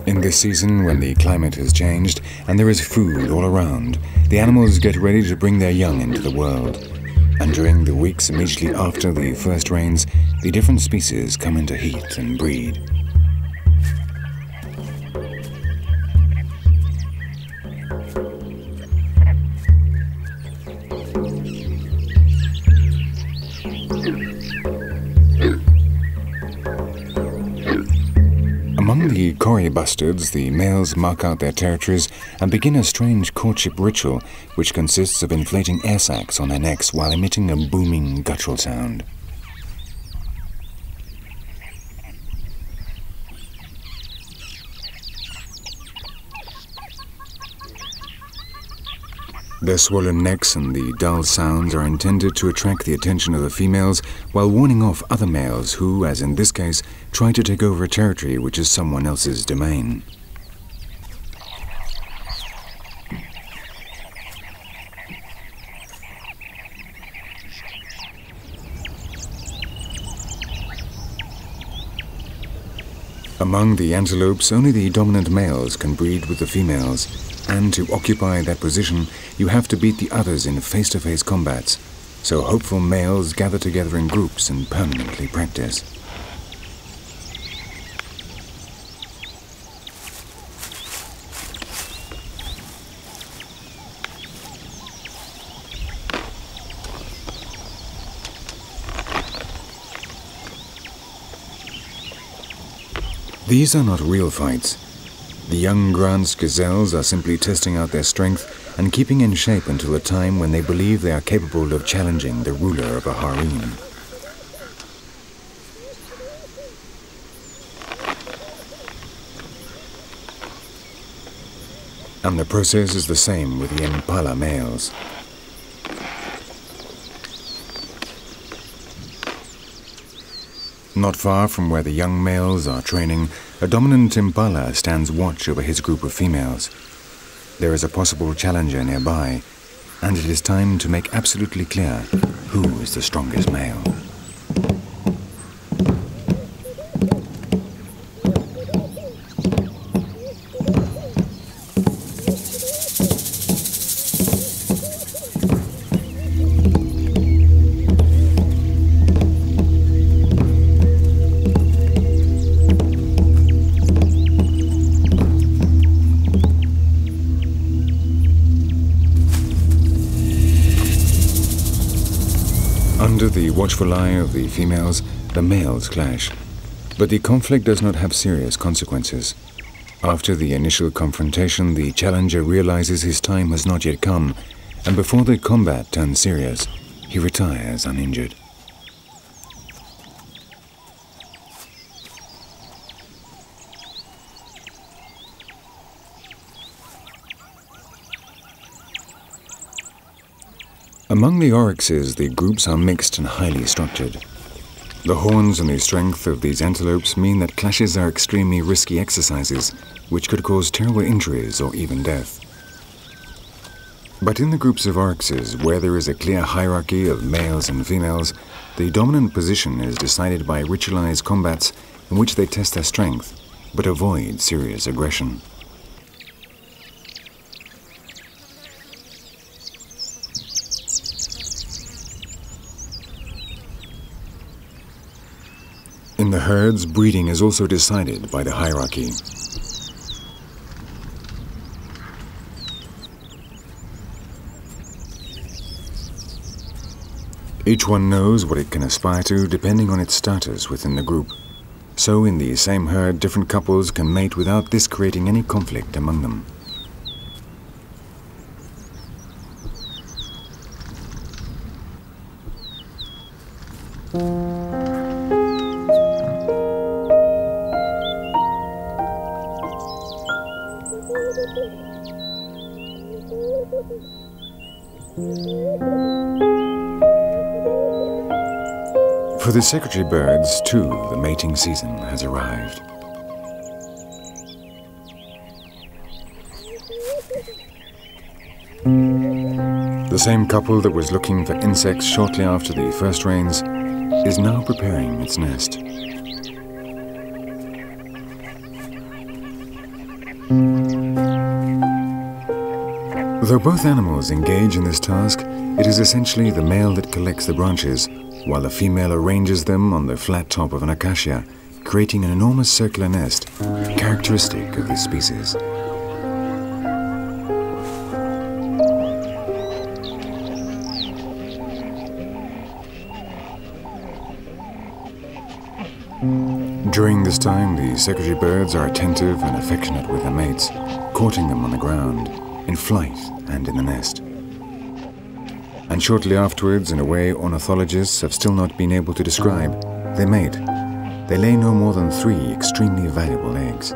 In this season, when the climate has changed and there is food all around, the animals get ready to bring their young into the world. And during the weeks immediately after the first rains, the different species come into heat and breed. Among the Cory bustards, the males mark out their territories and begin a strange courtship ritual which consists of inflating air sacs on their necks while emitting a booming guttural sound. Their swollen necks and the dull sounds are intended to attract the attention of the females while warning off other males who, as in this case, try to take over a territory which is someone else's domain. Among the antelopes, only the dominant males can breed with the females. And to occupy that position, you have to beat the others in face-to-face combats, so hopeful males gather together in groups and permanently practice. These are not real fights. The young Grant's gazelles are simply testing out their strength and keeping in shape until the time when they believe they are capable of challenging the ruler of a harem. And the process is the same with the impala males. Not far from where the young males are training, a dominant impala stands watch over his group of females. There is a possible challenger nearby, and it is time to make absolutely clear who is the strongest male. Under the watchful eye of the females, the males clash. But the conflict does not have serious consequences. After the initial confrontation, the challenger realizes his time has not yet come, and before the combat turns serious, he retires uninjured. Among the oryxes, the groups are mixed and highly structured. The horns and the strength of these antelopes mean that clashes are extremely risky exercises, which could cause terrible injuries or even death. But in the groups of oryxes, where there is a clear hierarchy of males and females, the dominant position is decided by ritualized combats in which they test their strength, but avoid serious aggression. In the herds, breeding is also decided by the hierarchy. Each one knows what it can aspire to depending on its status within the group. So in the same herd, different couples can mate without this creating any conflict among them. For the secretary birds, too, the mating season has arrived. The same couple that was looking for insects shortly after the first rains is now preparing its nest. Though both animals engage in this task, it is essentially the male that collects the branches, while the female arranges them on the flat top of an acacia, creating an enormous circular nest, characteristic of this species. During this time, the secretary birds are attentive and affectionate with their mates, courting them on the ground, in flight and in the nest. And shortly afterwards, in a way ornithologists have still not been able to describe, they mate. They lay no more than 3 extremely valuable eggs.